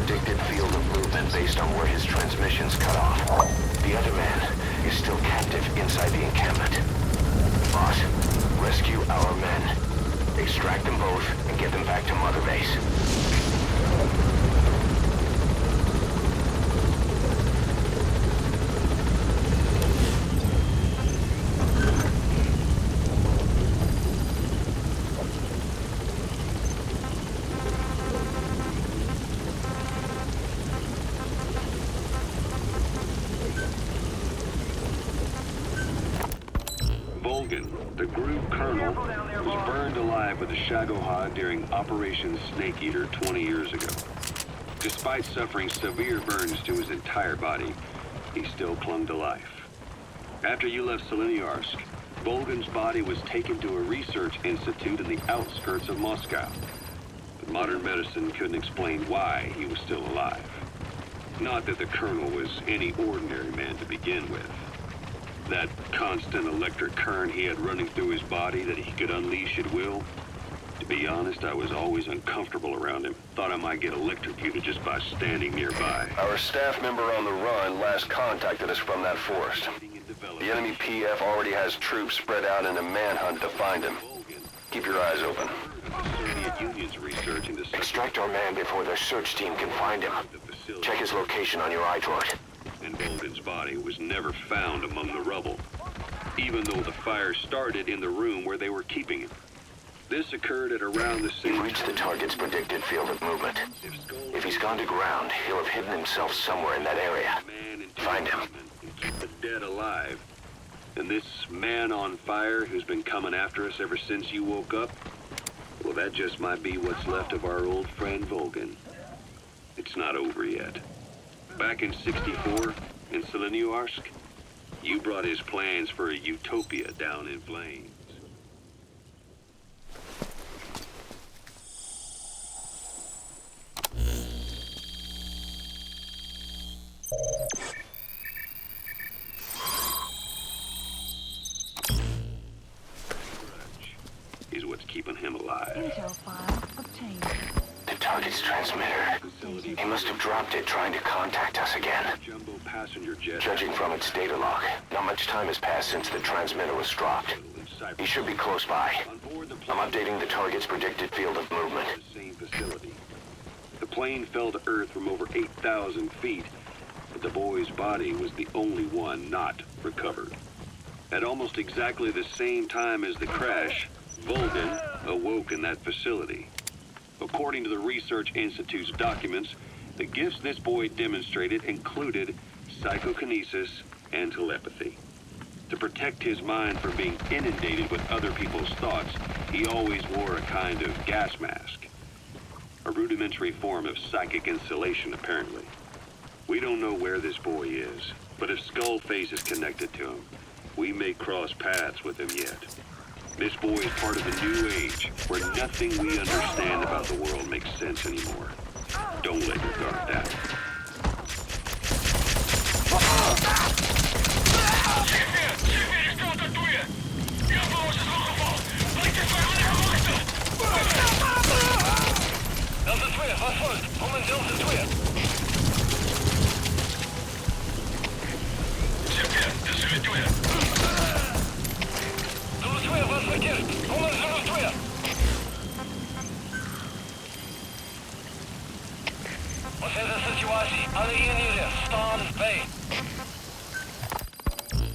predicted field of movement based on where his transmissions cut off. The other man is still captive inside the encampment. Boss, rescue our men. Extract them both and get them back to Mother Base. Volgin, the group colonel, was burned alive with a Shagohod during Operation Snake Eater 20 years ago. Despite suffering severe burns to his entire body, he still clung to life. After you left Seleniarsk, Volgin's body was taken to a research institute in the outskirts of Moscow. But modern medicine couldn't explain why he was still alive. Not that the colonel was any ordinary man to begin with. That constant electric current he had running through his body that he could unleash at will. To be honest, I was always uncomfortable around him. Thought I might get electrocuted just by standing nearby. Our staff member on the run last contacted us from that forest. The enemy PF already has troops spread out in a manhunt to find him. Keep your eyes open. Soviet Union's research into Extract our man before their search team can find him. Check his location on your iDroid. And Volgin's body was never found among the rubble, even though the fire started in the room where they were keeping him. This occurred at around the same You've reached the target's predicted field of movement. If he's gone to ground, he'll have hidden himself somewhere in that area. Find him. And keep the dead alive. And this man on fire who's been coming after us ever since you woke up, well, that just might be what's left of our old friend Volgin. It's not over yet. Back in '64, in Seleniarsk, you brought his plans for a utopia down in flames. Is what's keeping him alive. Intel file obtained. The target's transmitter. He must have dropped it trying to contact us again. Jumbo passenger jet. Judging from its data log, not much time has passed since the transmitter was dropped. He should be close by. I'm updating the target's predicted field of movement. Same facility. The plane fell to Earth from over 8,000 feet, but the boy's body was the only one not recovered. At almost exactly the same time as the crash, Volgin awoke in that facility. According to the Research Institute's documents, the gifts this boy demonstrated included psychokinesis and telepathy. To protect his mind from being inundated with other people's thoughts, he always wore a kind of gas mask. A rudimentary form of psychic insulation, apparently. We don't know where this boy is, but if Skullface is connected to him, we may cross paths with him yet. This boy is part of a new age, where nothing we understand about the world makes sense anymore. Don't let your guard down.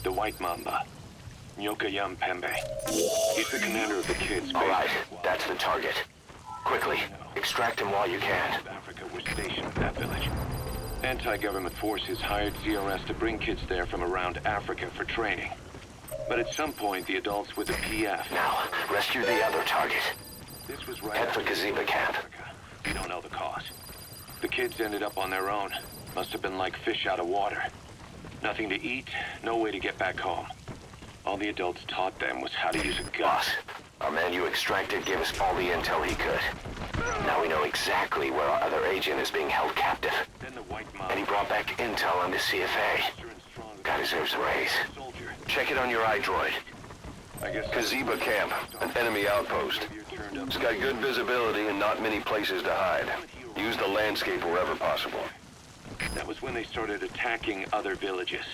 The White Mamba, Nyokayam Pembe. He's the commander of the kids' All base. right, that's the target. Quickly, extract him while you can. Africa were stationed at that village. Anti-government forces hired ZRS to bring kids there from around Africa for training. But at some point, the adults with the PF... Now, rescue the other target. This was right Head for after Gaziba camp. Africa. We don't know the cause. The kids ended up on their own. Must have been like fish out of water. Nothing to eat, no way to get back home. All the adults taught them was how to use a gun. Boss, our man you extracted gave us all the intel he could. Now we know exactly where our other agent is being held captive. Then the White Mamba... And he brought back intel on the CFA. Guy deserves a raise. Check it on your iDroid. Kaziba Camp, an enemy outpost. It's got good visibility and not many places to hide. Use the landscape wherever possible. That was when they started attacking other villages.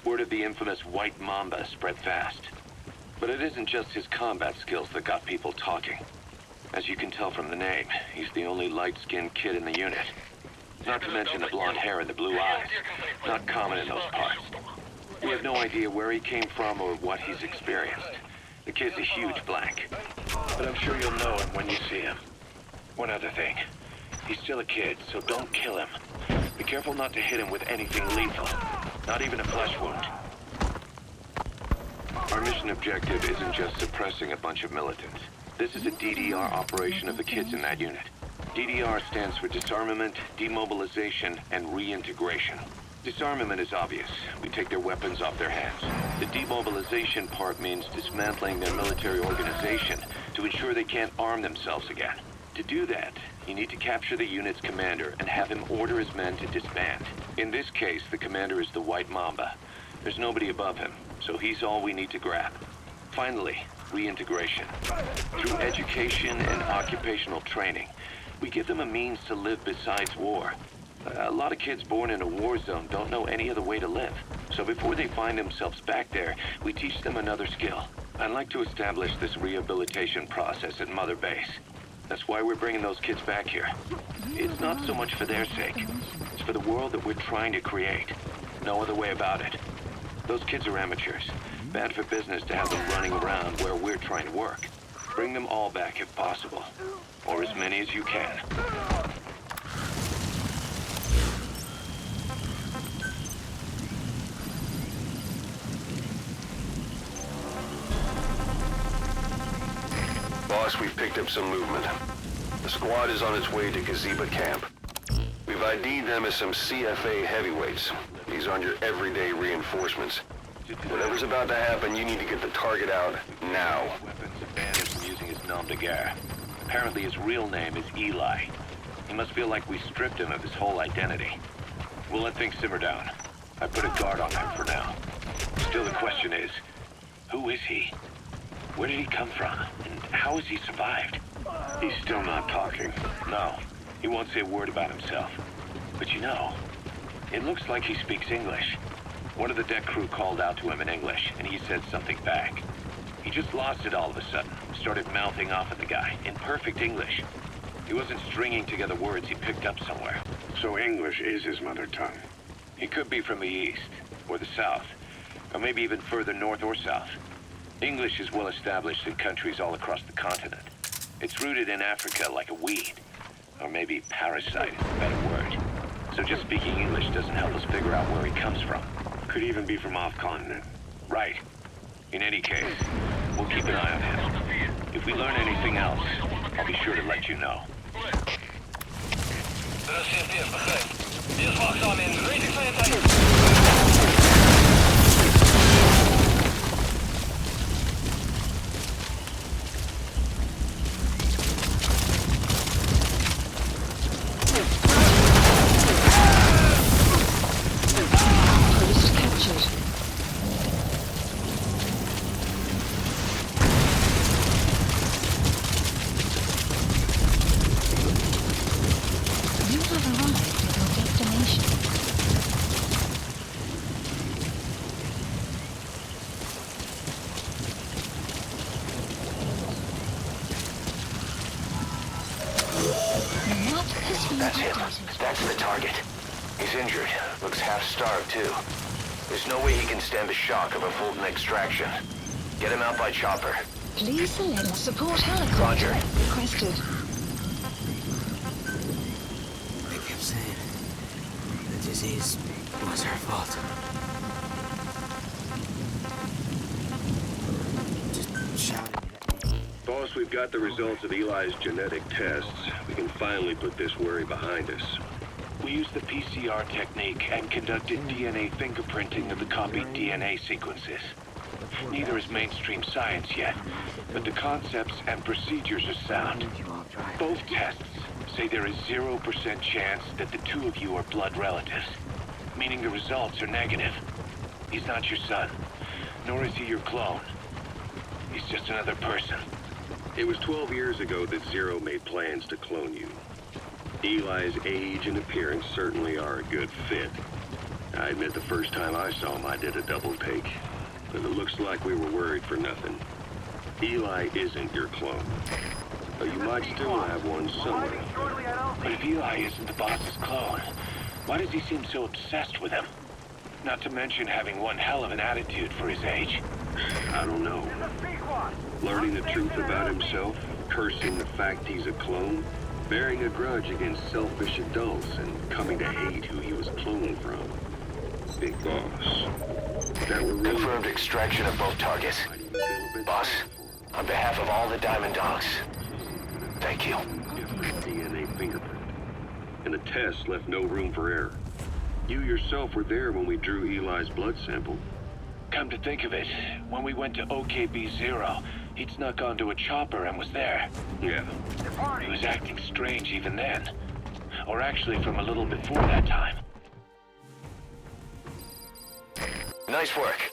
Word of the infamous White Mamba spread fast. But it isn't just his combat skills that got people talking. As you can tell from the name, he's the only light-skinned kid in the unit. Not to mention the blonde hair and the blue eyes. Not common in those parts. We have no idea where he came from or what he's experienced. The kid's a huge blank. But I'm sure you'll know him when you see him. One other thing. He's still a kid, so don't kill him. Be careful not to hit him with anything lethal. Not even a flesh wound. Our mission objective isn't just suppressing a bunch of militants. This is a DDR operation of the kids in that unit. DDR stands for Disarmament, Demobilization, and Reintegration. Disarmament is obvious. We take their weapons off their hands. The demobilization part means dismantling their military organization to ensure they can't arm themselves again. To do that, you need to capture the unit's commander and have him order his men to disband. In this case, the commander is the White Mamba. There's nobody above him, so he's all we need to grab. Finally, reintegration. Through education and occupational training, we give them a means to live besides war. A lot of kids born in a war zone don't know any other way to live. So before they find themselves back there, we teach them another skill. I'd like to establish this rehabilitation process at Mother Base. That's why we're bringing those kids back here. It's not so much for their sake. It's for the world that we're trying to create. No other way about it. Those kids are amateurs. Bad for business to have them running around where we're trying to work. Bring them all back if possible. Or as many as you can. Boss, we've picked up some movement. The squad is on its way to Kaziba Camp. We've ID'd them as some CFA heavyweights. These aren't your everyday reinforcements. Whatever's about to happen, you need to get the target out now. Weapons have banned him from using his nom de guerre. Apparently his real name is Eli. He must feel like we stripped him of his whole identity. We'll let things simmer down. I put a guard on him for now. Still the question is, who is he? Where did he come from? And how has he survived? He's still not talking. No, he won't say a word about himself. But you know, it looks like he speaks English. One of the deck crew called out to him in English, and he said something back. He just lost it all of a sudden, started mouthing off at the guy, in perfect English. He wasn't stringing together words he picked up somewhere. So English is his mother tongue. He could be from the east, or the south, or maybe even further north or south. English is well established in countries all across the continent. It's rooted in Africa like a weed, or maybe parasite is a better word. So just speaking English doesn't help us figure out where he comes from. Could even be from off-continent. Right. In any case, we'll keep an eye on him. If we learn anything else, I'll be sure to let you know. That's him. That's the target. He's injured. Looks half-starved, too. There's no way he can stand the shock of a Fulton extraction. Get him out by chopper. Please select support helicopter. Roger. Requested. They kept saying the disease was her fault. Just shouting at me. Boss, we've got the results of Eli's genetic tests. We can finally put this worry behind us. We used the PCR technique and conducted DNA fingerprinting of the copied DNA sequences. Neither is mainstream science yet, but the concepts and procedures are sound. Both tests say there is 0% chance that the two of you are blood relatives, meaning the results are negative. He's not your son, nor is he your clone. He's just another person. It was 12 years ago that Zero made plans to clone you. Eli's age and appearance certainly are a good fit. I admit the first time I saw him, I did a double take. But it looks like we were worried for nothing. Eli isn't your clone. Though you might still have one somewhere. But if Eli isn't the boss's clone, why does he seem so obsessed with him? Not to mention having one hell of an attitude for his age. I don't know. Learning the truth about himself, cursing the fact he's a clone, bearing a grudge against selfish adults, and coming to hate who he was cloned from. Big boss. That were really... Confirmed extraction of both targets. Boss, on behalf of all the Diamond Dogs, thank you. DNA fingerprint. And the test left no room for error. You yourself were there when we drew Eli's blood sample. Come to think of it, when we went to OKB-0, he'd snuck onto a chopper and was there. Yeah. He was acting strange even then. Or actually from a little before that time. Nice work.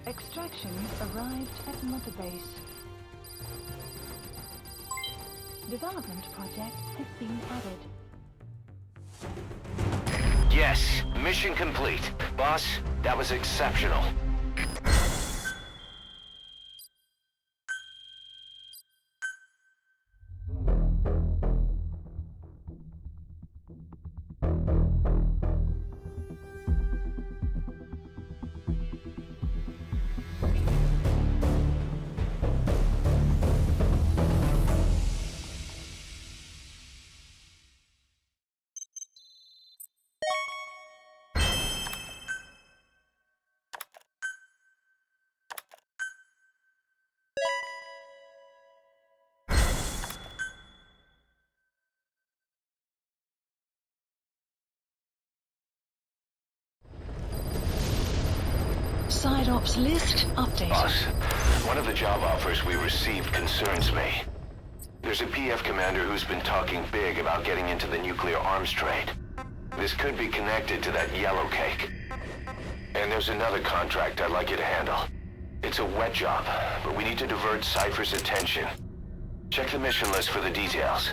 Extraction arrived at Mother Base. Development project has been added. Yes, mission complete. Boss, that was exceptional. Side ops list updated. Boss, one of the job offers we received concerns me. There's a PF commander who's been talking big about getting into the nuclear arms trade. This could be connected to that yellow cake. And there's another contract I'd like you to handle. It's a wet job, but we need to divert Cypher's attention. Check the mission list for the details.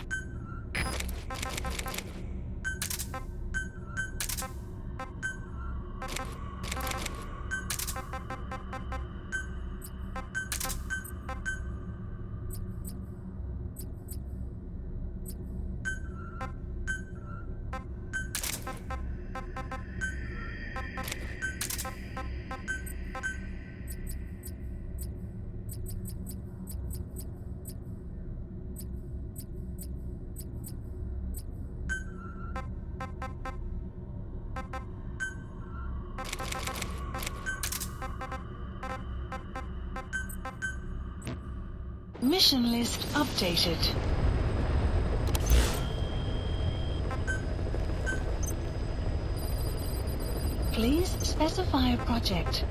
Mission list updated. Please specify a project.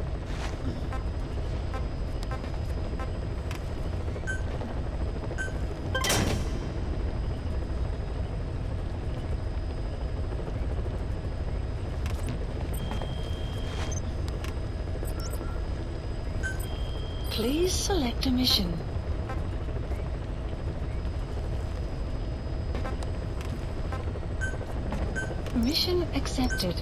Please select a mission. Mission accepted.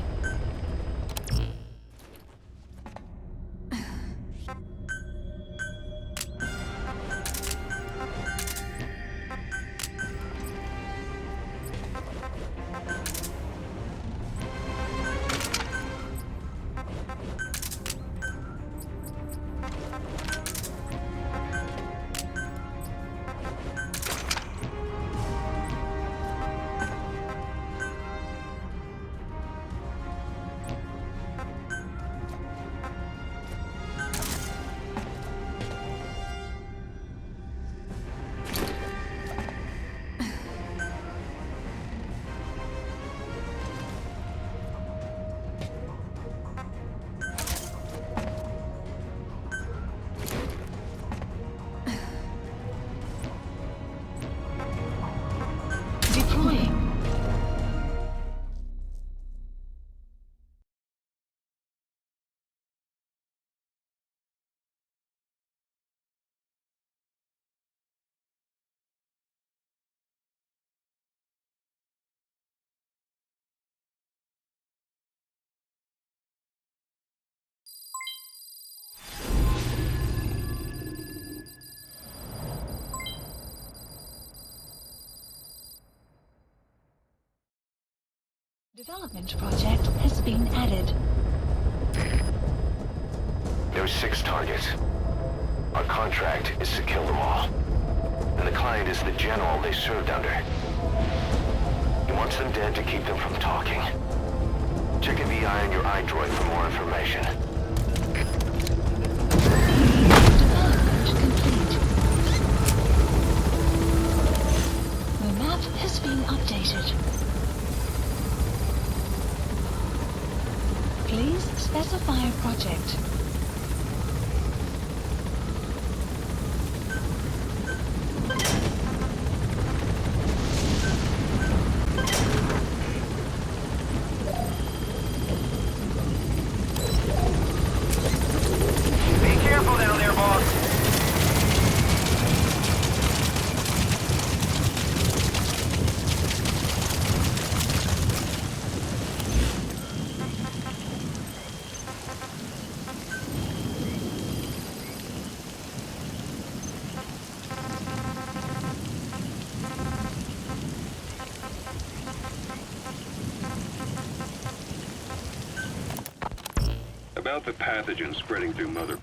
Development project has been added. There's 6 targets. Our contract is to kill them all. And the client is the general they served under. He wants them dead to keep them from talking. Check a VI on your iDroid for more information. Development complete. The map has been updated. Please specify project. Be careful down there, boss. About the pathogen spreading through Mother